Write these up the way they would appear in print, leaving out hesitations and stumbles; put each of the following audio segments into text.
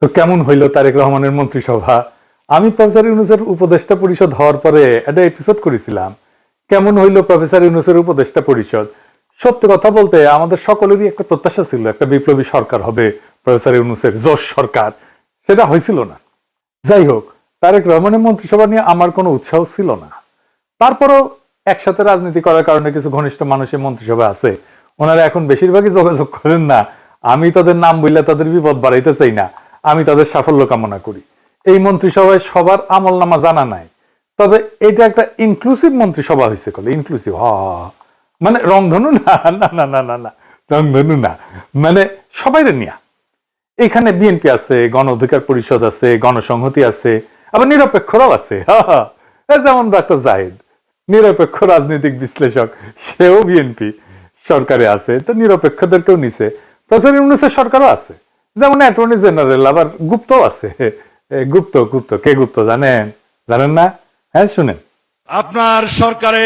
তো কেমন হইল তারেক রহমানের মন্ত্রিসভা? আমি প্রফেসর ইউনূসের উপদেষ্টা পরিষদ হওয়ার পরে একটা এপিসোড করেছিলাম, কেমন হইল প্রফেসর ইউনূসের উপদেষ্টা পরিষদ। সত্যি কথা বলতে আমাদের সকলেরই একটা প্রত্যাশা ছিল একটা বিপ্লবী সরকার হবে, প্রফেসর ইউনূসের জোশ সরকার, সেটা হয়েছিল না। যাই হোক, তারেক রহমানের মন্ত্রিসভা নিয়ে আমার কোনো উৎসাহ ছিল না। তারপরও একসাথে রাজনীতি করার কারণে কিছু ঘনিষ্ঠ মানুষের মন্ত্রিসভা আছে, ওনারা এখন বেশিরভাগই যোগাযোগ করেন না। আমি তাদের নাম বললে তাদের বিপদ বাড়াইতে চাই না, আমি তাদের সাফল্য কামনা করি। এই মন্ত্রিসভায় সবার আমল নামা জানা নাই, তবে এটা একটা ইনক্লুসিভ মন্ত্রিসভা হয়েছে। কলে ইনক্লুসিভ মানে রংধনু না, না না না না না, রংধনু না, মানে সবাই নিয়া। এখানে বিএনপি আছে, গণ অধিকার পরিষদ আছে, গণসংহতি আছে, আবার নিরপেক্ষরাও আছে। যেমন ডক্টর জাহিদ নিরপেক্ষ রাজনৈতিক বিশ্লেষক, সেও বিএনপি সরকারে আছে, তো নিরপেক্ষদেরকেও নিছে। প্রফেসর ইউনূসের সরকারও আছে, যেমন অ্যাটর্নি জেনারেল, আবার গুপ্তও আছে। গুপ্ত গুপ্ত কে গুপ্ত জানেন? জানেন না? হ্যাঁ শুনেন। আপনার সরকারে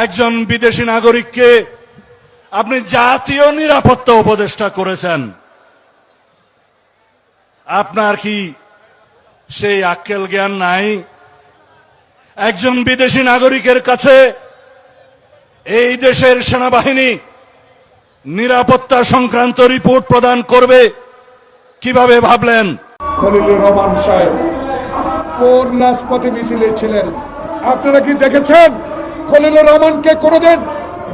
একজন বিদেশি নাগরিককে আপনি জাতীয় নিরাপত্তা উপদেষ্টা করেছেন। আপনার কি সেই আক্কেল জ্ঞান নাই? একজন বিদেশি নাগরিকের কাছে এই দেশের সেনাবাহিনী নিরাপত্তা সংক্রান্ত রিপোর্ট প্রদান করবে কিভাবে ভাবলেন? খলিলুর রহমান সাহেব কোন রাজপথে মিছিলে ছিলেন? আপনারা কি দেখেছেন খলিলুর রহমানকে কোনোদিন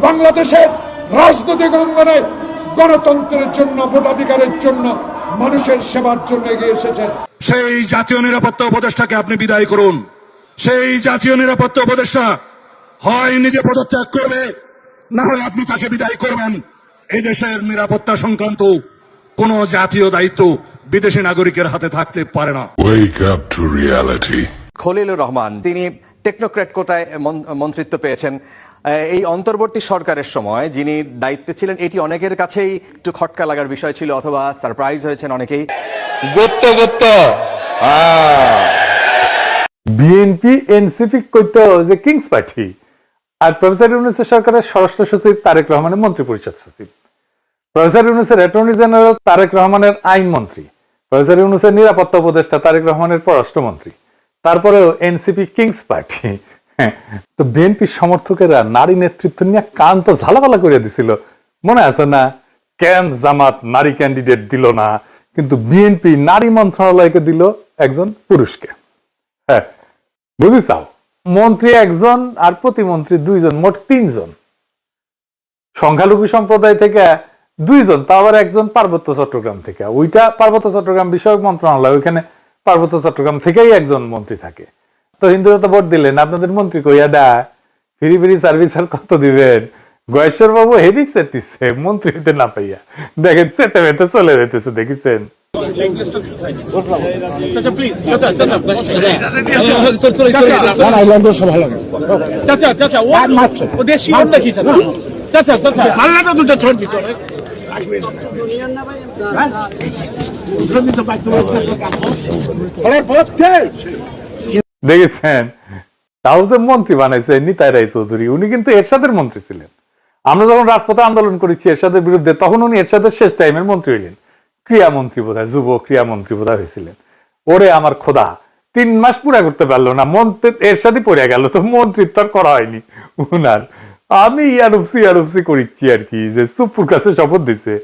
বাংলাদেশের রাজনৈতিক অঙ্গনে গণতন্ত্রের জন্য, ভোটাধিকারের জন্য, মানুষের সেবার জন্য এগিয়ে এসেছেন? সেই জাতীয় নিরাপত্তা উপদেষ্টাকে আপনি বিদায় করুন। সেই জাতীয় নিরাপত্তা উপদেষ্টা হয় নিজে পদত্যাগ করবে, না হয় আপনি তাকে বিদায় করবেন। এই দেশের নিরাপত্তা সংক্রান্ত কোন জাতীয় দায়িত্ব বিদেশি নাগরিকের হাতে থাকতে পারে না। Wake up to reality. Khalilur Rahman তিনি টেকনোক্র্যাট কোটায় মন্ত্রিত্ব পেয়েছেন। এই অন্তর্বর্তী সরকারের সময় যিনি দায়িত্বে ছিলেন, এটি অনেকের কাছেই একটু খটকা লাগার বিষয় ছিল, অথবা সারপ্রাইজ হয়েছেন অনেকেই। বিএনপি এনসিপি কইতো যে কিংস পার্টি, আর প্রফেসর ইউনূসের সরকারের স্বরাষ্ট্র সচিব তারেক রহমানের মন্ত্রী পরিষদ সচিব, প্রফেসর ইউনূসের অ্যাটর্নি জেনারেল তারেক রহমানের আইন মন্ত্রী, প্রফেসর ইউনূসের নিরাপত্তা উপদেষ্টা তারেক রহমানের পররাষ্ট্রমন্ত্রী, তারপরেও এনসিপি কিংস পার্টি। তো বিএনপির সমর্থকেরা নারী নেতৃত্ব নিয়ে কান তো ঝালাপালা করে দিছিল, মনে আছে না? কেন জামাত নারী ক্যান্ডিডেট দিল না, কিন্তু বিএনপি নারী মন্ত্রণালয়কে দিল একজন পুরুষকে। হ্যাঁ, বুঝিছাও, মন্ত্রী একজন আর প্রতিমন্ত্রী দুইজন, মোট তিনজন। সংখ্যালঘু সম্প্রদায় থেকে দুইজন, তা আবার একজন পার্বত্য চট্টগ্রাম থেকে। ওইটা পার্বত্য চট্টগ্রাম বিষয়ক মন্ত্রণালয়, ওইখানে পার্বত্য চট্টগ্রাম থেকেই একজন মন্ত্রী থাকে। তো হিন্দুরা তো ভোট দিলেন, আপনাদের মন্ত্রী কইয়া দা ফ্রি ফ্রি সার্ভিস আর কত দিবেন? গয়েশ্বর বাবু হেভি চেতিছে মন্ত্রী হইতে না পাইয়া, দেখেন চেতে মেতে চলে যেতেছে, দেখেছেন? দেখেছেন? তাও যে মন্ত্রী বানাইছে নিতাই রায় চৌধুরী, উনি কিন্তু এরশাদের মন্ত্রী ছিলেন। আমরা যখন রাজপথে আন্দোলন করেছি এরশাদের বিরুদ্ধে, তখন উনি এরশাদের শেষ টাইমের মন্ত্রী হইলেন, ক্রিয়ামন্ত্রী বোধহয়, যুব ক্রিয়ামন্ত্রী বোধহয় হয়েছিলেন। ওরে আমার খোদা, 3 মাস পুরা করতে পারলো না, মন্ত্রী এরশাদই পড়ে গেল, তো মন্ত্রিত্ব আর করা হয়নি উনার। আমি ইয়ারুপসি করিচ্ছি আর কি, যে সুপ্পুর কাছে শপথ দিছে,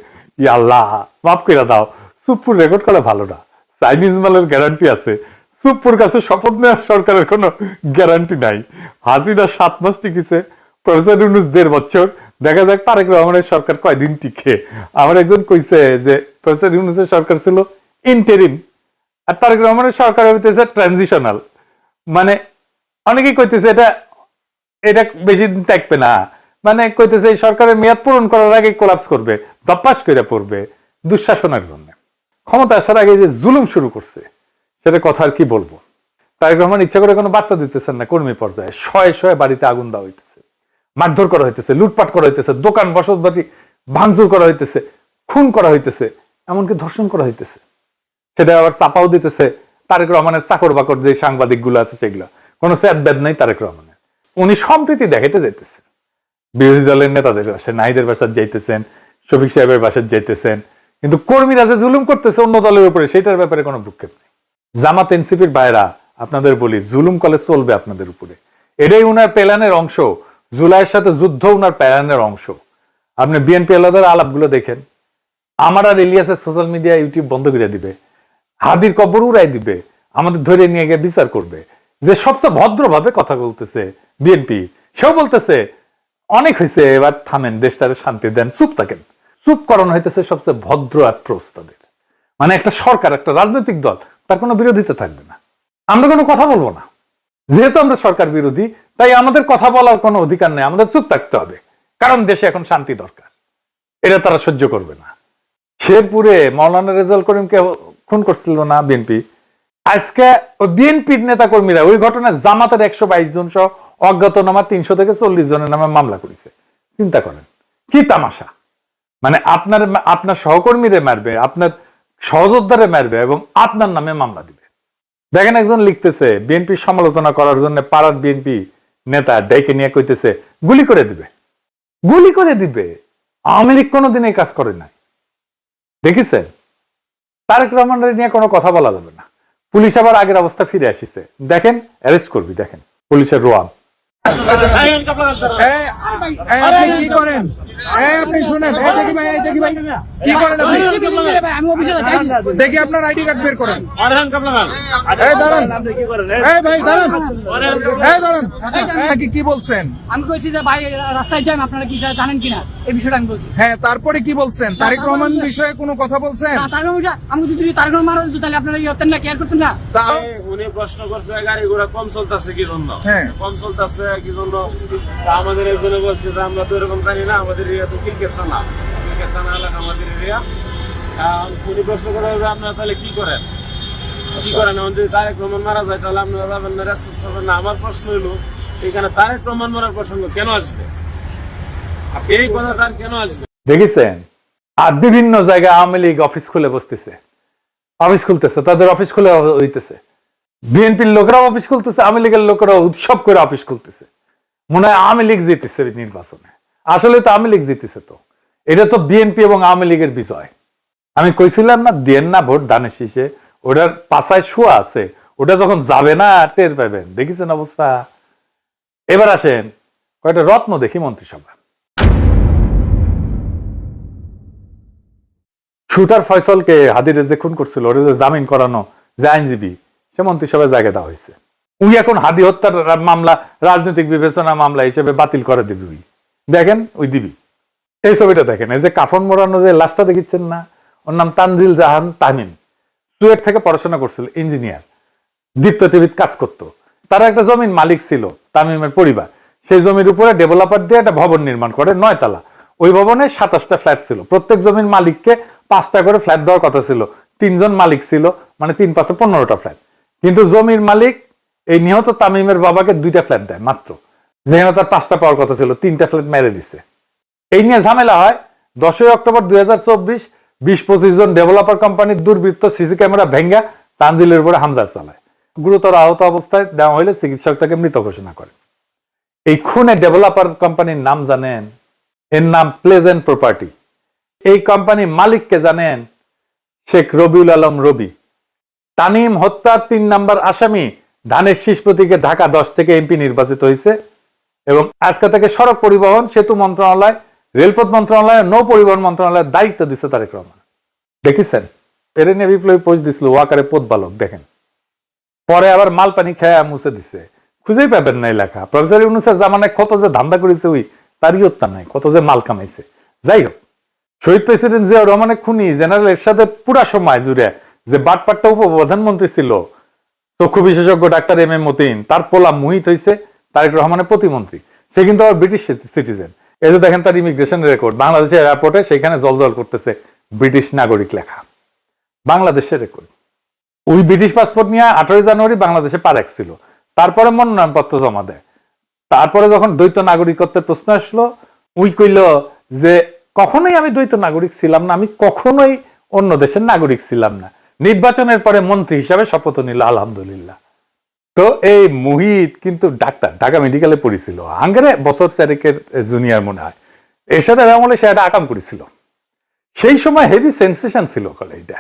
ই আল্লাহ মাফ করে দাও, সুপ্পুর রেকর্ড করা ভালো না, চাইনিজ মালের গ্যারান্টি আছে, সুপ্পুর কাছে শপথ নেওয়ার সরকারের কোনো গ্যারান্টি নাই। হাসিনা 7 মাস টিকেছে, প্রফেসর ইউনূস 1.5 বছর, দেখা যাক তারেক রহমানের সরকার কয়দিন টিকে। আমার একজন কইছে যে প্রফেসর ইউনূসের সরকার ছিল ইন্টারিম, আর তারেক রহমানের সরকার হইতেছে ট্রানজিশনাল। মানে অনেকেই কইতেছে এটা বেশি দিন থাকবে না, মানে কইতেছে এই সরকারের মেয়াদ পূরণ করার আগে কোলাপস করবে, দপ্পাস করে পড়বে দুঃশাসনের জন্য। ক্ষমতা আসার আগে যে জুলুম শুরু করছে, সেটা কথা আর কি বলবো। তারেক রহমান ইচ্ছা করে কোনো বার্তা দিতেছেন না, কর্মী পর্যায়ে শয়ে শয়ে বাড়িতে আগুন দেওয়া হইতেছে, মারধর করা হইতেছে, লুটপাট করা হইতেছে, দোকান বসত বাড়ি ভাঙচুর করা হইতেছে, খুন করা হইতেছে, এমনকি ধর্ষণ করা হইতেছে। সেটা আবার চাপাও দিতেছে তারেক রহমানের চাকর বাকর যে সাংবাদিক গুলো আছে, সেগুলো কোনো স্যাদ ব্যাদ নাই তারেক রহমানের। উনি সম্প্রীতি দেখাইতে যাইতেছেন, বিরোধী দলের নেতাদের বাসায়, নাহিদের বাসায় যাইতেছেন, শফিক সাহেবের বাসায় যাইতেছেন, কিন্তু কর্মীরা যে জুলুম করতেছে অন্য দলের উপরে সেটার ব্যাপারে কোনো ভ্রুক্ষেপ নেই। জামাত এনসিপির ভাইরা আপনাদের বলি, জুলুম কলে চলবে আপনাদের উপরে। এটাই উনার প্ল্যানের অংশ। জুলাইয়ের সাথে যুদ্ধ উনার প্ল্যানের অংশ। আপনি বিএনপি আলাদার আলাপগুলো দেখেন। আমার আর ইলিয়াসের সোশ্যাল মিডিয়া ইউটিউব বন্ধ করে দিবে, হাদির কবর উড়াই দিবে, আমাদের ধরে নিয়ে গিয়ে বিচার করবে। যে সবচেয়ে ভদ্রভাবে কথা বলতেছে বিএনপি, সেও বলতেছে অনেক হয়েছে, এবার থামেন, দেশটারে শান্তি দেন, চুপ থাকেন। চুপ করানো হইতেছে সবচেয়ে ভদ্র অ্যাপ্রোচ তাদের। মানে একটা সরকার, একটা রাজনৈতিক দল, তার কোনো বিরোধিতা থাকবে না। আমরা কোনো কথা বলবো না, যেহেতু আমরা সরকার বিরোধী, তাই আমাদের কথা বলার কোনো অধিকার নেই, আমাদের চুপ থাকতে হবে, কারণ দেশে এখন শান্তি দরকার। এটা তারা সহ্য করবে না। শেরপুরে মাওলানা রেজাউল করিমকে খুন করছিল না বিএনপি, আজকে বিএনপির নেতা কর্মীরা ওই ঘটনায় জামাতের 122 জন সহ অজ্ঞাতনামা 300 থেকে 40 জনের নামে মামলা করেছে। চিন্তা করেন কি তামাশা। মানে আপনার সহকর্মীরে মারবে, আপনার সহযোদ্ধারে মারবে এবং আপনার নামে মামলা দিবে। দেখেন একজন লিখতেছে বিএনপির সমালোচনা করার জন্য পাড়ার বিএনপি নেতা ডেকে নিয়ে কইতেছে গুলি করে দিবে, গুলি করে দিবে। আওয়ামী লীগ কোনোদিন এই কাজ করে নাই, দেখেছেন? তারেক রহমানের নিয়ে কোনো কথা বলা যাবে না। পুলিশ আবার আগের অবস্থা ফিরে আসিছে, দেখেন অ্যারেস্ট করবি, দেখেন পুলিশের রোয়াব। আপনি কি করেন? আপনি শুনেন, দেখি ভাই কি করেন আপনি? দেখি আপনার আইডি কার্ড বের করেন। দাঁড়ান ভাই, দাঁড়ান দাঁড়ান। কি বলছেন? আমি কইছি যে ভাই রাস্তায় যান, আপনারা কি জানেন কিনা এই বিষয়টা আমি বলছি। হ্যাঁ, তারপরে কি বলছেন? তারেক রহমান বিষয়ে কোনো কথা বলছেন? আমি যদি তারেক রহমান তাহলে আপনারা ইয়ে হতেন না, কেয়ার করতেন না। উনি প্রশ্ন করছে গাড়ি ঘোড়া কম চলতেছে কি জন্য, কম চলতেছে কি জন্য। আমাদের একজনে বলছে যে আমরা তো এরকম জানি না, আমাদের এরিয়া তো ক্রিকেট থানা এলাকা আমাদের এরিয়া। উনি প্রশ্ন করে যে আপনারা তাহলে কি করেন, কি করেন? এখন যদি তারেক রহমান মারা যায় তাহলে আপনারা যাবেন না, রেসপন্স করবেন না। আমার প্রশ্ন হইলো এখানে তারেক রহমান মারার প্রসঙ্গ কেন আসবে? এই কথা তার কেন আসবে? দেখেছেন? আর বিভিন্ন জায়গায় আওয়ামী লীগ অফিস খুলে বসতেছে, অফিস খুলতেছে, তাদের অফিস খুলে হইতেছে। বিএনপির লোকেরা অফিস খুলতেছে, আওয়ামী লীগের লোকেরা উৎসব করে অফিস খুলতেছে। মনে হয় আওয়ামী লীগ জিতেছে নির্বাচনে, আসলে তো আওয়ামী লীগ জিতেছে। তো এটা তো বিএনপি এবং আওয়ামী লীগের বিজয়। আমি কইছিলাম না, দেন না ভোট ধানের শীষে, ওটার পাছায় শোয়া আছে, ওটা যখন যাবে না টের পাবেন। দেখেছেন অবস্থা? এবার আসেন কয়েকটা রত্ন দেখি মন্ত্রিসভা। শুটার ফয়সলকে হাদিরে যে খুন করছিল, ওরা যে জামিন করানো যে আইনজীবী, সে মন্ত্রিসভায় জায়গা দেওয়া হয়েছে। উই এখন হাদি হত্যার মামলা রাজনৈতিক বিবেচনা মামলা হিসেবে বাতিল করে দিবি। উই দেখেন, ওই দিবি। এই ছবিটা দেখেন, এই যে কাফন মোড়ানো যে লাশটা দেখিচ্ছেন না, ওর নাম তানজিল জাহান তামিম। চুয়েট থেকে পড়াশোনা করছিল, ইঞ্জিনিয়ার, দীপ্ত টিভিতে কাজ করতো। তারা একটা জমির মালিক ছিল, তামিমের পরিবার। সেই জমির উপরে ডেভেলপার দিয়ে একটা ভবন নির্মাণ করে, 9 তলা। ওই ভবনে 27টা ফ্ল্যাট ছিল। প্রত্যেক জমির মালিককে 5টা করে ফ্ল্যাট দেওয়ার কথা ছিল। 3 জন মালিক ছিল, মানে 3 5 15টা ফ্ল্যাট। কিন্তু জমির মালিক এই নিহত তামিমের বাবাকে 2টা ফ্ল্যাট দেয় মাত্র, যেখানে তার 5টা পাওয়ার কথা ছিল, 3টা ফ্ল্যাট মেরে দিচ্ছে। এই নিয়ে ঝামেলা হয়। 10 অক্টোবর 2024 20-25 জন ডেভেলপার কোম্পানির দুর্বৃত্ত সিসি ক্যামেরা ভেঙ্গা তানজিলের উপরে হামলা চালায়। গুরুতর আহত অবস্থায় দেওয়া হলে চিকিৎসক তাকে মৃত ঘোষণা করে। এই খুনে ডেভেলপার কোম্পানির নাম জানেন? এর নাম প্লেজেন্ট প্রপার্টি। এই কোম্পানির মালিককে জানেন? শেখ রবিউল আলম রবি। তানিম হত্যার 3 নম্বর আসামি ধানের শীষ প্রতীকে ঢাকা 10 থেকে এমপি নির্বাচিত হয়েছে এবং আজকে থেকে সড়ক পরিবহন সেতু মন্ত্রণালয়, রেলপথ মন্ত্রণালয়, নৌ পরিবহন মন্ত্রণালয়ের দায়িত্ব দিচ্ছে তারেক রহমান। দেখেছেন? এর নিয়ে বিপ্লবী পোস্ট দিছিল, ওয়াকারে পথ বালক। দেখেন, পরে আবার মাল পানি খেয়ে মুছে দিছে, খুঁজেই পাবেন না লেখা। প্রফেসর ইউনূসের জামানায় কত যে ধান্দা করেছে, ওই তারই হত্যা নাই, কত যে মাল কামাইছে। যাই হোক, শহীদ প্রেসিডেন্ট জিয়াউর রহমানের খুনি জেনারেল এরশাদের পুরা সময় জুড়ে যে বাটপাট্টা উপপ্রধানমন্ত্রী ছিল, চক্ষু বিশেষজ্ঞ ডাক্তার এম এ মতিন, তার পোলা মুহিত হয়েছে তারেক রহমানের প্রতিমন্ত্রী। সে কিন্তু আবার ব্রিটিশ সিটিজেন। এই যে দেখেন তার ইমিগ্রেশন রেকর্ড, বাংলাদেশের এয়ারপোর্টে সেখানে জলজল করতেছে ব্রিটিশ নাগরিক লেখা, বাংলাদেশের রেকর্ড। ওই ব্রিটিশ পাসপোর্ট নিয়ে 18 জানুয়ারি বাংলাদেশে পা রাখছিল। তারপরে মনোনয়নপত্র জমা দেয়। তারপরে যখন দ্বৈত নাগরিকত্বের প্রশ্ন আসলো, উই কইল যে কখনোই আমি দ্বৈত নাগরিক ছিলাম না, আমি কখনোই অন্য দেশের নাগরিক ছিলাম না। নির্বাচনের পরে মন্ত্রী হিসাবে শপথ নিল, আলহামদুলিল্লাহ। তো এই মুহিত কিন্তু ডাক্তার, ঢাকা মেডিকেলে পড়েছিল, আঙ্গারে বছর 4 জুনিয়র মনে হয়। এর সাথে আমলে সে একটা আকাম করেছিল। সেই সময় হেভি সেন্সেশন ছিল এটা,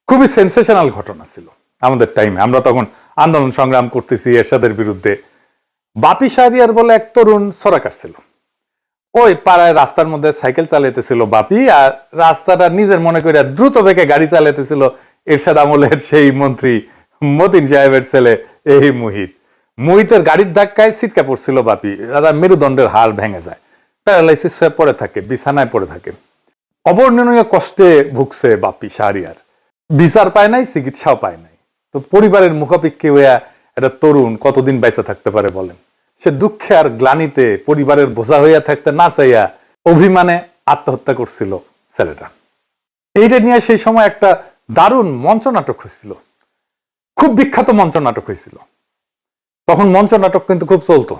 খুবই সেন্সেশনাল ঘটনা ছিল আমাদের টাইমে। আমরা তখন আন্দোলন সংগ্রাম করতেছি এরশাদের বিরুদ্ধে। বাপি শাহরিয়ার বলে এক তরুণ ছড়া কাটছিল, ওই পাড়ায় রাস্তার মধ্যে সাইকেল চালাইতেছিল বাপি, আর রাস্তাটা নিজের মনে করে দ্রুত বেগে গাড়ি চালাইতেছিল এরশাদ আমলের সেই মন্ত্রী মতিন সাহেবের ছেলে এই মুহিতের গাড়ির ধাক্কায় ছিটকা পড়ছিল বাপি, মেরুদণ্ডের হাড় ভেঙে যায়, প্যারালাইসিস হয়ে পড়ে থাকে, বিছানায় পড়ে থাকে, অবর্ণনীয় কষ্টে ভুগছে বাপি শাহরিয়ার, বিচার পায় নাই, চিকিৎসাও পায় নাই। তো পরিবারের মুখাপেক্ষী হইয়া একটা তরুণ কতদিন বেঁচে থাকতে পারে বলেন? সে দুঃখে আর গ্লানিতে পরিবারের বোঝা হইয়া থাকতে না চাইয়া অভিমানে আত্মহত্যা করছিল ছেলেটা। এইটা নিয়ে সেই সময় একটা দারুণ মঞ্চ নাটক হয়েছিল, খুব বিখ্যাত মঞ্চ নাটক হয়েছিল। তখন মঞ্চ নাটক কিন্তু খুব চলতো,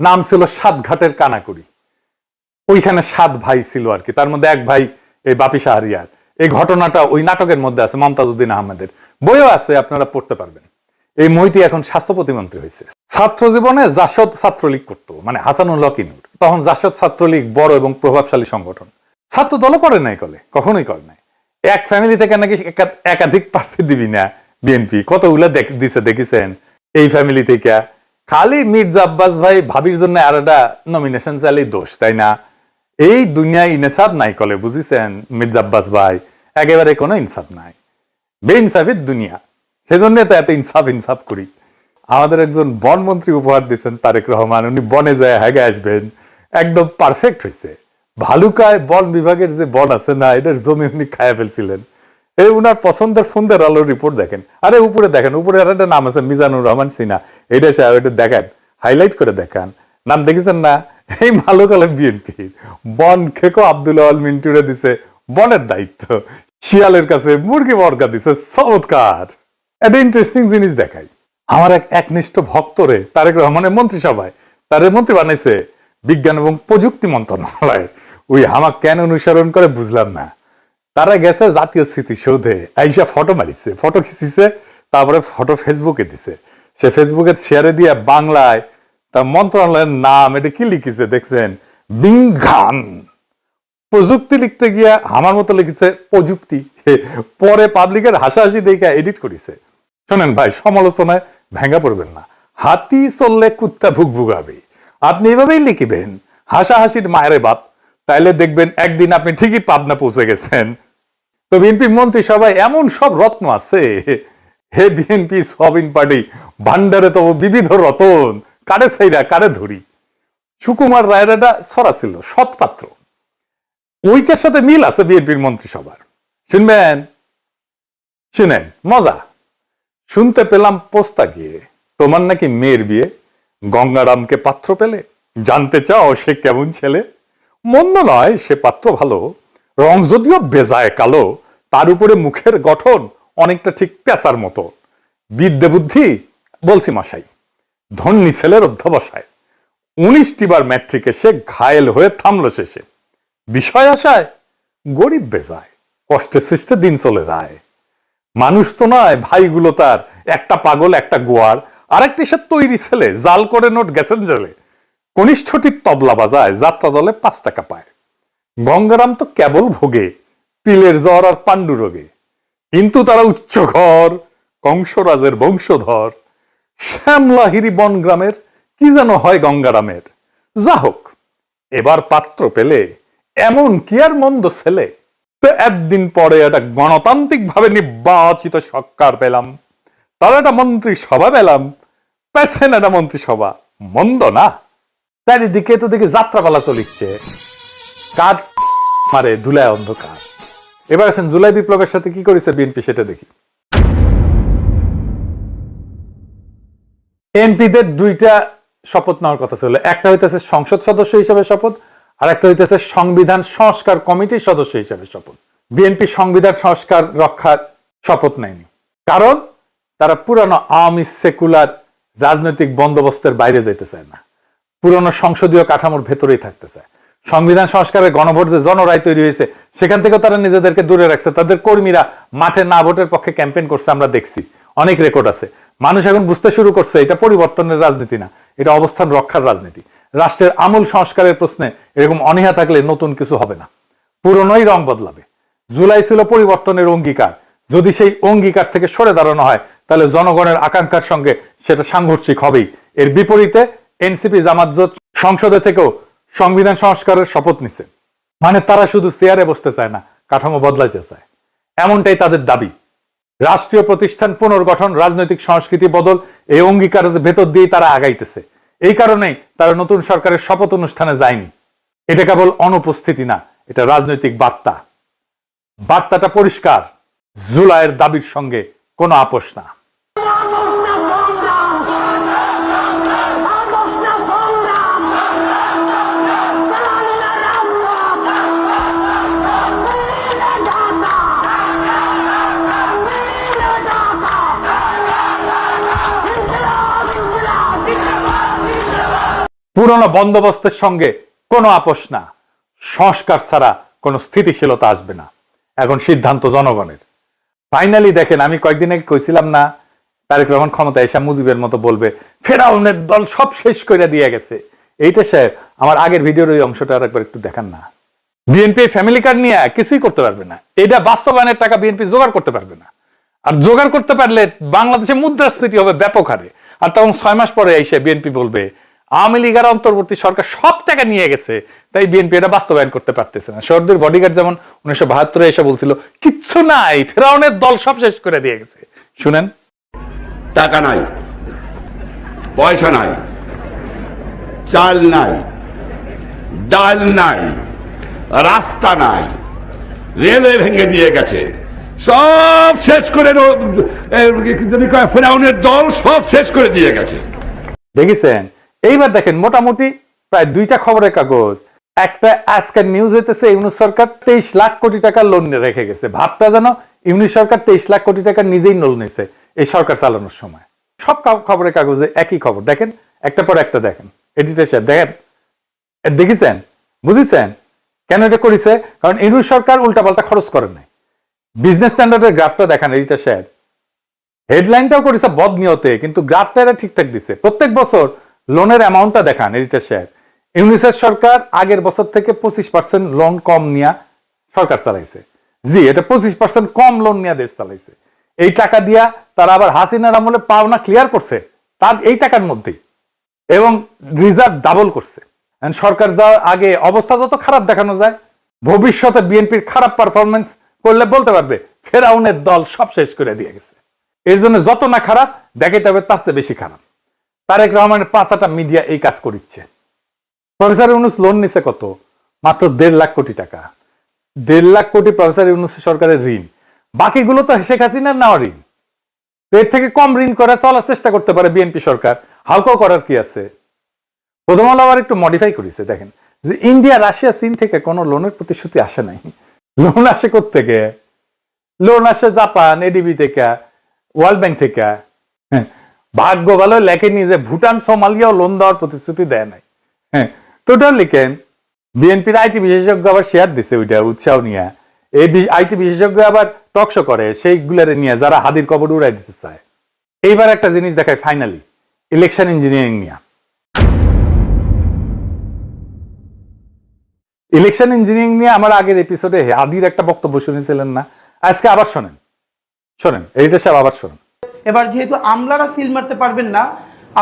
নাম ছিল সাত ঘাটের কানাকুড়ি। ওইখানে 7 ভাই ছিল আর কি, তার মধ্যে এক ভাই এই বাপি শাহরিয়ার। এই ঘটনাটা ওই নাটকের মধ্যে আছে, মমতাজউদ্দিন আহমেদের বইও আছে, আপনারা পড়তে পারবেন। এই মহিতি এখন স্বাস্থ্য প্রতিমন্ত্রী হয়েছে। ছাত্র জীবনে জাসদ ছাত্রলীগ করতো, মানে হাসানুল হক ইনুর। তখন জাসদ ছাত্রলীগ বড় এবং প্রভাবশালী সংগঠন। ছাত্র দলও করে নাই, কখনোই করে নাই। এক ফ্যামিলি থেকে নাকি একাধিক প্রার্থী দিবি না বিএনপি, কতগুলো দিছে দেখেছেন এই ফ্যামিলি থেকে। খালি মির্জা আব্বাস ভাই ভাবির জন্য আর একটা নমিনেশন চাইলেই দোষ, তাই না? এই দুনিয়ায় ইনসাফ নাই কলে, বুঝিছেন মির্জা আব্বাস ভাই? একেবারে কোনো ইনসাফ নাই, বেইনসাফের দুনিয়া। সেজন্য তো এত ইনসাফ করি। আমাদের একজন বনমন্ত্রী উপহার দিচ্ছেন তারেক রহমান, উনি বনে যায় হেগে আসবেন, একদম পারফেক্ট হয়েছে। ভালুকায় বন বিভাগের যে বন আছে না, এটার জমি উনি খায়া ফেলছিলেন। এই উনার পছন্দের ফোনদের আলোর রিপোর্ট দেখেন, আরে উপরে দেখেন, উপরে আর একটা নাম আছে মিজানুর রহমান সিনহা, এটা সাহেব, এটা দেখেন, হাইলাইট করে দেখান, নাম দেখেছেন না? এই ভালুকালে বিএনপি বন খেকো আব্দুল আওয়াল মিন্টুরে দিছে বনের দায়িত্ব, শিয়ালের কাছে মুরগি বর্গা দিছে। চমৎকার একটা ইন্টারেস্টিং জিনিস দেখাই। আমার এক একনিষ্ঠ ভক্তরে তারেক রহমানের মন্ত্রিসভায় তারে মন্ত্রী বানাইছে বিজ্ঞান এবং প্রযুক্তি মন্ত্রণালয়। ওই আমাক কেন অনুসরণ করে বুঝলাম না। তারা গেছে জাতীয় স্মৃতিসৌধে, আইসা ফটো মারিছে, ফটো খিচিছে, তারপরে ফটো ফেসবুকে দিছে। সে ফেসবুকে শেয়ারে দিয়ে বাংলায় তার মন্ত্রণালয়ের নাম এটা কি লিখেছে দেখছেন? বিজ্ঞান। প্রযুক্তি লিখতে গিয়া আমার মতো লিখেছে প্রযুক্তি। পরে পাবলিকের হাসাহাসি দেখে এডিট করেছে। শোনেন ভাই, সমালোচনায় ভেঙে পড়বেন না। হাতি চললে কুত্তা ভুগভুগাবে, আপনি এভাবেই লিখবেন হাসাহাসির মায়ের বাপ, তাইলে দেখবেন একদিন আপনি ঠিকই পাবনা পৌঁছে গেছেন। তো বিএনপি মন্ত্রী সবাই এমন সব রত্ন আছে, হে বিএনপি সবিন পার্টি ভান্ডারে তো বিবিধ রতন, কারে ছাইরা কারে ধরি। সুকুমার রায়ের একটা ছড়া ছিল, সৎপাত্র, ওইটার সাথে মিল আছে বিএনপির মন্ত্রিসভার। শুনবেন? শুনেন, মজা। শুনতে পেলাম পোস্তা গিয়ে তোমার নাকি মেয়ের বিয়ে, গঙ্গারামকে পাত্র পেলে, জানতে চাও সে কেমন ছেলে? মন্দ নয় সে পাত্র ভালো, রং যদিও বেজায় কালো, তার উপরে মুখের গঠন অনেকটা ঠিক পেঁচার মতো। বিদ্যে বুদ্ধি বলছি মশাই, ধন্যী ছেলের অধ্যবসায়। 19টি বার ম্যাট্রিকে সে ঘায়েল হয়ে থামলো শেষে। বিষয় আশায় গরিব বেজায়, কষ্টে সৃষ্টে দিন চলে যায়। মানুষ তো নয় ভাইগুলো তার, একটা পাগল একটা গোয়ার, আরেকটি সে তৈরি ছেলে, জাল করে নোট গেছেন জেলে। কনিষ্ঠটির তবলা বাজায়, যাত্রা দলে 5 টাকা পায়। গঙ্গারাম তো কেবল ভোগে পিলের জ্বর আর পাণ্ডু রোগে, কিন্তু তারা উচ্চ ঘর, কংসরাজের বংশধর। শ্যামলাহিরি বনগ্রামের কি যেন হয় গঙ্গারামের। যা হোক, এবার পাত্র পেলে এমন কি আর মন্দ ছেলে। তো একদিন পরে একটা গণতান্ত্রিক ভাবে নির্বাচিত সরকার পেলাম, তার একটা মন্ত্রিসভা পেলাম, পেছেন একটা মন্ত্রিসভা, মন্দ না। চারিদিকে তো দেখি যাত্রাপালা চলিচ্ছে, কাজ মারে ধুলায় অন্ধকার। এবার আসেন জুলাই বিপ্লবের সাথে কি করেছে বিএনপি, সেটা দেখি। এমপিদের 2টা শপথ নেওয়ার কথা ছিল, একটা হইতেছে সংসদ সদস্য হিসেবে শপথ, আর একটা হইতেছে সংবিধান সংস্কার কমিটির সদস্য হিসেবে শপথ। বিএনপি সংবিধান সংস্কার রক্ষার শপথ নেয়নি, কারণ তারা পুরানো আওয়ামী সেকুলার রাজনৈতিক বন্দোবস্তের বাইরে যেতে চায় না, পুরনো সংসদীয় কাঠামোর ভেতরেই থাকতে চায়। সংবিধান সংস্কারের গণভোট যে জনরায় তৈরি হয়েছে, সেখান থেকে তারা নিজেদেরকে দূরে রাখছে। তাদের কর্মীরা মাঠে না ভোটের পক্ষে ক্যাম্পেইন করছে, আমরা দেখছি, অনেক রেকর্ড আছে। মানুষ এখন বুঝতে শুরু করছে এটা পরিবর্তনের রাজনীতি না, এটা অবস্থান রক্ষার রাজনীতি। রাষ্ট্রের আমূল সংস্কারের প্রশ্নে এরকম অনীহা থাকলে নতুন কিছু হবে না, পুরনোই রং বদলাবে। জুলাই ছিল পরিবর্তনের অঙ্গীকার, যদি সেই অঙ্গীকার থেকে সরে দাঁড়ানো হয় তাহলে জনগণের আকাঙ্ক্ষার সঙ্গে সেটা সাংঘর্ষিক হবেই। এর বিপরীতে এনসিপি জামাত জোট সংসদে থেকেও সংবিধান সংস্কারের শপথ নিছে। মানে তারা শুধু চেয়ারে বসতে চায় না, কাঠামো বদলাইতে চায়, এমনটাই তাদের দাবি। রাষ্ট্রীয় প্রতিষ্ঠান পুনর্গঠন, রাজনৈতিক সংস্কৃতি বদল, এই অঙ্গীকারের ভেতর দিয়ে তারা আগাইতেছে। এই কারণেই তারা নতুন সরকারের শপথ অনুষ্ঠানে যায়নি। এটা কেবল অনুপস্থিতি না, এটা রাজনৈতিক বার্তা। বার্তাটা পরিষ্কার, জুলাইয়ের দাবির সঙ্গে কোনো আপোষ না। পুরনো বন্দোবস্তের সঙ্গে কোনো আপোষ না। সংস্কার ছাড়া কোনো স্থিতিশীলতা আসবে না। এখন সিদ্ধান্ত জনগণের। ফাইনালি দেখেন, আমি কয়েকদিন আগে কইছিলাম না তারেক রহমান ক্ষমতা এসে মুজিবের মতো বলবে ফেরাউনের দল সব শেষ করে দিয়ে গেছে। এইটা স্যার আমার আগের ভিডিওর ওই অংশটা আরেকবার একটু দেখান না। বিএনপি ফ্যামিলি কার্ড নিয়ে কিছুই করতে পারবে না। এটা বাস্তবায়নের টাকা বিএনপি জোগাড় করতে পারবে না। আর জোগাড় করতে পারলে বাংলাদেশে মুদ্রাস্ফীতি হবে ব্যাপক হারে। আর তখন 6 মাস পরে এসে বিএনপি বলবে আওয়ামী লীগের অন্তর্বর্তী সরকার সব টাকা নিয়ে গেছে, তাই বিএনপি এটা বাস্তবায়ন করতে পারতেছে না। শহরদের বডিগার্ড যেমন 1972 এসে বলছিল কিচ্ছু নাই, ফেরাউনের দল সব শেষ করে দিয়ে গেছে। শুনেন, টাকা নাই, পয়সা নাই, চাল নাই, ডাল নাই, রাস্তা নাই, রেলওয়ে ভেঙে দিয়ে গেছে, সব শেষ করে ফেরাউনের দল সব শেষ করে দিয়ে গেছে। দেখেছেন? এইবার দেখেন, মোটামুটি প্রায় 2টা খবরের কাগজ, একটা আজকের নিউজ হইতেছে ইউনূস সরকার 23 লাখ কোটি টাকা লোন রেখে গেছে। ভাবটা যেন ইউনূস সরকার 23 লাখ কোটি টাকা নিজেই লোন নিয়েছে এই সরকার চালানোর সময়। সব খবরের কাগজে একই খবর। দেখেন, একটা পর একটা দেখেন। এডিটর সাহেব দেখেন, দেখেছেন, বুঝেছেন কেন এটা করেছে? কারণ ইউনূস সরকার উল্টাপাল্টা খরচ করে নাই। বিজনেস স্ট্যান্ডার্ডের গ্রাফটা দেখান এডিটর সাহেব। হেডলাইনটাও করেছে বদনিয়তে, কিন্তু গ্রাফটা এরা ঠিকঠাক দিচ্ছে। প্রত্যেক বছর লোনের অ্যামাউন্টটা দেখান এডিটর সাহেব। ইউনিসেফ সরকার আগের বছর থেকে 25% লোন কম নিয়ে সরকার চালাইছে। জি, এটা 25% কম লোন নিয়ে দেশ চালাইছে। এই টাকা দিয়া তারা আবার হাসিনার আমলে পাওনা ক্লিয়ার করছে তার এই টাকার মধ্যেই, এবং রিজার্ভ ডাবল করছে। সরকার যাওয়ার আগে অবস্থা যত খারাপ দেখানো যায়, ভবিষ্যতে বিএনপির খারাপ পারফরমেন্স করলে বলতে পারবে ফেরাউনের দল সব শেষ করে দিয়ে গেছে। এই জন্য যত না খারাপ দেখাইতে হবে তার চেয়ে বেশি খারাপ। তারেক রহমানের 5টা মিডিয়া এই কাজ করিচ্ছে। প্রফেসর ইউনূস লোন নিছে কত? মাত্র 1.5 লাখ কোটি টাকা। 1.5 লাখ কোটি প্রফেসর ইউনূস সরকারের ঋণ। বাকিগুলো তো শেখ হাসিনার নেওয়া ঋণ। এর থেকে কম ঋণ করে চলার চেষ্টা করতে পারে বিএনপি সরকার। হালকাও করার কি আছে? প্রথম আলো আবার একটু মডিফাই করেছে। দেখেন যে ইন্ডিয়া, রাশিয়া, চীন থেকে কোনো লোনের প্রতিশ্রুতি আসে নাই। লোন আসে কোত্থেকে? লোন আসে জাপান, এডিবি থেকে, ওয়ার্ল্ড ব্যাংক থেকে। ভাগ্য ভালো লেখেনি যে ভুটান, সোমালিয়াও লোন দেওয়ার প্রতিশ্রুতি দেয় নাই। হ্যাঁ, তো ওটা লিখেন। বিএনপির আইটি বিশেষজ্ঞ আবার শেয়ার দিছে ওইটা উৎসাহ নিয়ে। এই আইটি বিশেষজ্ঞ আবার টকশো করে সেইগুলারে নিয়ে যারা হাদির কবর উড়াই দিতে চায়। এইবার একটা জিনিস দেখায় ফাইনালি, ইলেকশন ইঞ্জিনিয়ারিং নিয়ে। ইলেকশন ইঞ্জিনিয়ারিং নিয়ে আমার আগের এপিসোডে হাদির একটা বক্তব্য শুনেছিলেন না? আজকে আবার শোনেন, শোনেন, এইটা সব আবার শোনেন। এবার যেহেতু আমলারা সিল মারতে পারবেন না,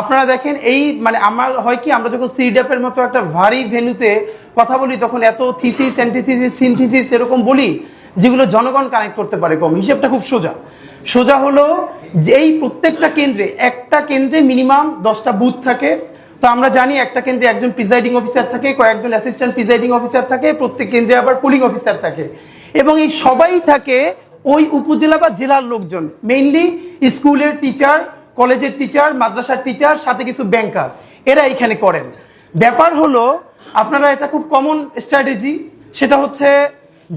আপনারা দেখেন এই মানে আমার হয় কি, আমরা যখন সিডাপের মতো একটা ভারী ভেন্যুতে কথা বলি তখন এত থিসিস, অ্যান্টিথিসিস, সিনথিসিস এরকম বলি যেগুলো জনগণ কানেক্ট করতে পারে কম। হিসেবটা খুব সোজা হলো যে এই প্রত্যেকটা কেন্দ্রে, একটা কেন্দ্রে মিনিমাম 10টা বুথ থাকে। তো আমরা জানি একটা কেন্দ্রে একজন প্রিজাইডিং অফিসার থাকে, কয়েকজন অ্যাসিস্ট্যান্ট প্রিজাইডিং অফিসার থাকে, প্রত্যেক কেন্দ্রে আবার পোলিং অফিসার থাকে, এবং এই সবাই থাকে ওই উপজেলা বা জেলার লোকজন, মেইনলি স্কুলের টিচার, কলেজের টিচার, মাদ্রাসার টিচার, সাথে কিছু ব্যাংকার, এরা এখানে করেন। ব্যাপার হলো আপনারা এটা খুব কমন স্ট্র্যাটেজি, সেটা হচ্ছে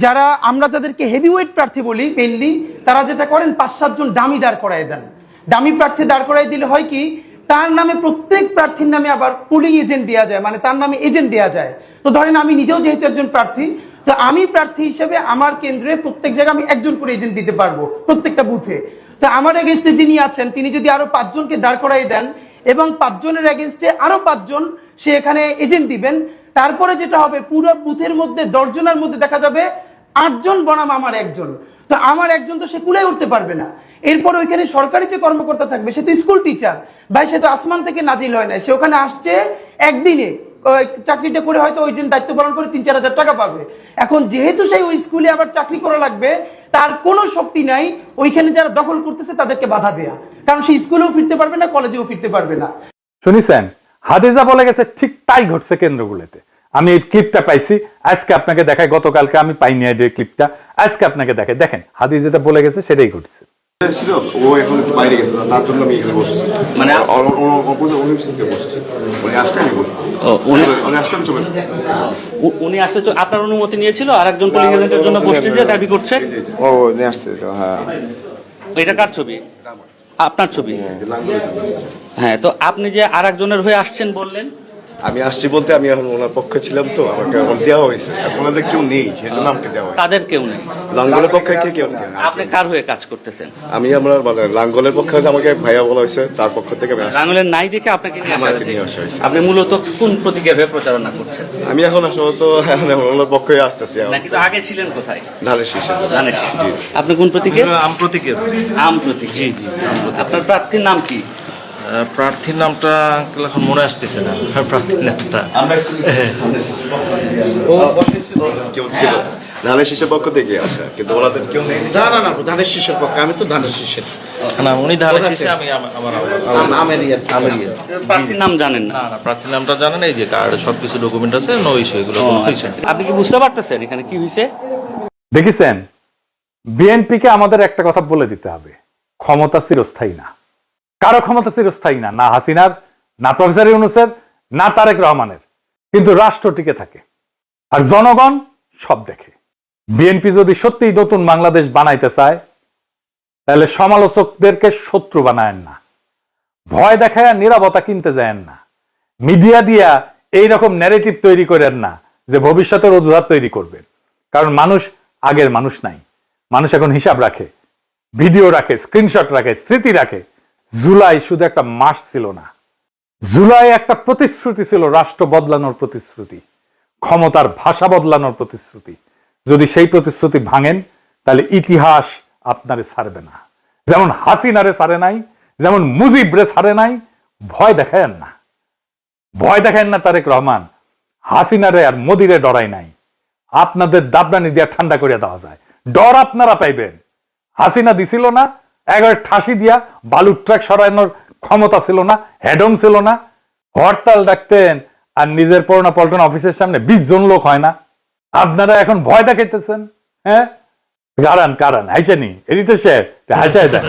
যারা আমরা যাদেরকে হেভিওয়েট প্রার্থী বলি মেইনলি, তারা যেটা করেন 5-7 জন ডামি দাঁড় করাই দেন। ডামি প্রার্থী দাঁড় করাই দিলে হয় কি, তার নামে প্রত্যেক প্রার্থীর নামে আবার পুলিং এজেন্ট দেওয়া যায়, মানে তার নামে এজেন্ট দেওয়া যায়। তো ধরেন আমি নিজেও যেহেতু একজন প্রার্থী, তো আমি প্রার্থী হিসেবে আমার কেন্দ্রে প্রত্যেক জায়গায় আমি একজন করে এজেন্ট দিতে পারবো প্রত্যেকটা বুথে। তো আমার এগেনস্টে যিনি আছেন তিনি যদি আরো 5 জনকে দাঁড় করাই দেন এবং 5 জনের এগেনস্টে আরো 5 জন সে এখানে এজেন্ট দিবেন, তারপরে যেটা হবে পুরো বুথের মধ্যে 10 জনের মধ্যে দেখা যাবে 8 জন বনাম আমার একজন, তো আমার একজন তো সে কুলে উঠতে পারবে না। এরপর ওইখানে সরকারি যে কর্মকর্তা থাকবে সে তো স্কুল টিচার ভাই, সে তো আসমান থেকে নাজিল হয় না, সে ওখানে আসছে একদিনে চাকরিটা করে হয়তো ওই দিন দায়িত্ব পালন করে 3-4 হাজার টাকা পাবে। এখন যেহেতু সেই ওই স্কুলে আবার চাকরি করা লাগবে, তার কোনো শক্তি নাই ওইখানে যারা দখল করতেছে তাদেরকে বাধা দেয়া, কারণ সে স্কুলেও ফিরতে পারবে না, কলেজেও ফিরতে পারবে না। শুনিছেন, হাদিজা বলে গেছে ঠিক তাই ঘটছে কেন্দ্রগুলোতে। আমি এই ক্লিপটা পাইছি, আজকে আপনাকে দেখাই, গতকালকে আমি পাইনি এই ক্লিপটা, আজকে আপনাকে দেখাই। দেখেন হাদিজা যেটা বলে গেছে সেটাই ঘটছে। ছিল ও এখন একটু বাইরে গেছে, তার জন্য আমি এখানে বসছি, মানে অনুপস্থিত বসছি, উনি আসলে আমি বসবো। উনি আসলে আমি চলে উনি আসলে আপনার অনুমতি নিয়েছিল আর একজন পুলিশ এজেন্টের জন্য বসতে যে দাবি করছেন। ও নিয়ে আসছে তো, হ্যাঁ। এটা কার ছবি? আপনার ছবি? হ্যাঁ, তো আপনি যে আর একজনের হয়ে আসছেন বললেন। আমি আসছি বলতে আমি এখন ওনার পক্ষে ছিলাম, তো আমাকে এখন দেওয়া হয়েছে, এখন ওনাদের কেউ নেই, সেজন্য আমাকে দেওয়া হয়েছে। তাদের কেউ নেই, লাঙ্গলের পক্ষে কেউ নেই। আপনি কার হয়ে কাজ করতেছেন? আমি আমরা মানে লাঙ্গলের পক্ষে আমাকে ভাইয়া বলা হয়েছে, তার পক্ষ থেকে আমি আসছি। লাঙ্গলের নাই দেখে আপনাকে নিয়ে আসা হয়েছে। আপনি মূলত কোন প্রতীকের হয়ে প্রচারণা করছেন? আমি এখন আসলে তো ওনার পক্ষে আসতেছি। নাকি তো আগে ছিলেন কোথায়? ধানের শীষে। ধানের শীষে। আপনি কোন প্রতীকে? আম প্রতীকের। আম প্রতীক। জি জি। আপনার প্রার্থীর নাম কি? প্রার্থীর নামটা এখন মনে আসতেছে না, প্রার্থীর নামটা। কেউ ছিল ধানের শীষের পক্ষ থেকে আসা, কিন্তু ওনাদের কেউ নেই। না, ধানের শীষের পক্ষে, আমি তো ধানের শীষের না, উনি ধানের শীষে, আমি প্রার্থীর নাম জানেন না? না, প্রার্থীর নামটা জানেন, এই যে কার্ড সবকিছু ডকুমেন্ট আছে, নো ইস্যু, এগুলো আপনি কি বুঝতে পারতেছেন এখানে কি হয়েছে? দেখেছেন, বিএনপিকে আমাদের একটা কথা বলে দিতে হবে, ক্ষমতা চিরস্থায়ী না, কারো ক্ষমতা চিরস্থায়ী না, না হাসিনার, না প্রফেসর ইউনূসের, না তারেক রহমানের, কিন্তু রাষ্ট্র টিকে থাকে আর জনগণ সব দেখে। বিএনপি যদি সত্যিই নতুন বাংলাদেশ বানাইতে চায় তাহলে সমালোচকদেরকে শত্রু বানায়েন না, ভয় দেখায় নীরবতা কিনতে যায়েন না, মিডিয়া দিয়া এইরকম ন্যারেটিভ তৈরি করেন না যে ভবিষ্যতের অজুহাত তৈরি করবেন। কারণ মানুষ আগের মানুষ নাই, মানুষ এখন হিসাব রাখে, ভিডিও রাখে, স্ক্রিনশট রাখে, স্মৃতি রাখে। জুলাই শুধু একটা মাস ছিল না, জুলাই একটা প্রতিশ্রুতি ছিল, রাষ্ট্র বদলানোর প্রতিশ্রুতি, ক্ষমতার ভাষা বদলানোর প্রতিশ্রুতি। যদি সেই প্রতিশ্রুতি ভাঙেন তাহলে ইতিহাস আপনারে ছাড়বে না। যেমন হাসিনারে ছাড়ে নাই, যেমন মুজিবরে ছাড়ে নাই। ভয় দেখায়েন না, ভয় দেখায়েন না তারেক রহমান, হাসিনারে আর মোদিরে ডরাই নাই। আপনাদের দাবরানি দিয়া ঠান্ডা করে দেওয়া যায়, ডর আপনারা পাইবেন। হাসিনা দিছিল না, 11 ঠাসি দিয়া বালুর ট্রাক সরানোর ক্ষমতা ছিল না, হেডম ছিল না, হরতাল ডাকতেন আর নিজের পড়না পল্টন অফিসের সামনে 20 জন লোক হয় না। আপনারা এখন ভয় দেখাইতেছেন। হ্যাঁ, কারণ হাইসেনি এরিতে সে হাসায় দেয়।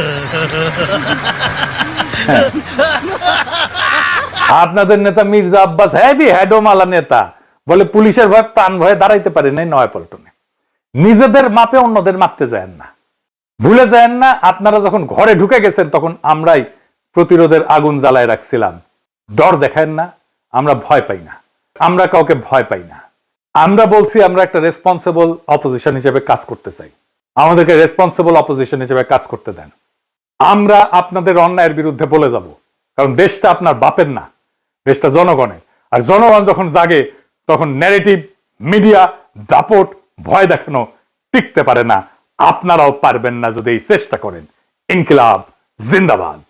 আপনাদের নেতা মির্জা আব্বাস হেভি হেডোমালা নেতা, বলে পুলিশের ভয় প্রাণ ভয়ে দাঁড়াইতে পারে নাই নয় পল্টনে। নিজেদের মাপে অন্যদের মাপতে যায়েন না, ভুলে যায়েন না। আপনারা যখন ঘরে ঢুকে গেছেন তখন আমরাই প্রতিরোধের আগুন জ্বালায় রাখছিলাম। ডর দেখায়েন না, আমরা ভয় পাই না, আমরা কাউকে ভয় পাই না। আমরা বলছি আমরা একটা রেসপন্সিবল অপোজিশন হিসেবে কাজ করতে চাই, আমাদেরকে রেসপন্সিবল অপোজিশন হিসেবে কাজ করতে দেন। আমরা আপনাদের অন্যায়ের বিরুদ্ধে বলে যাব, কারণ দেশটা আপনার বাপের না, দেশটা জনগণের। আর জনগণ যখন জাগে তখন ন্যারেটিভ, মিডিয়া, দাপট, ভয় দেখানো টিকতে পারে না। আপনারাও পারবেন না যদি এই চেষ্টা করেন। ইনকিলাব জিন্দাবাদ।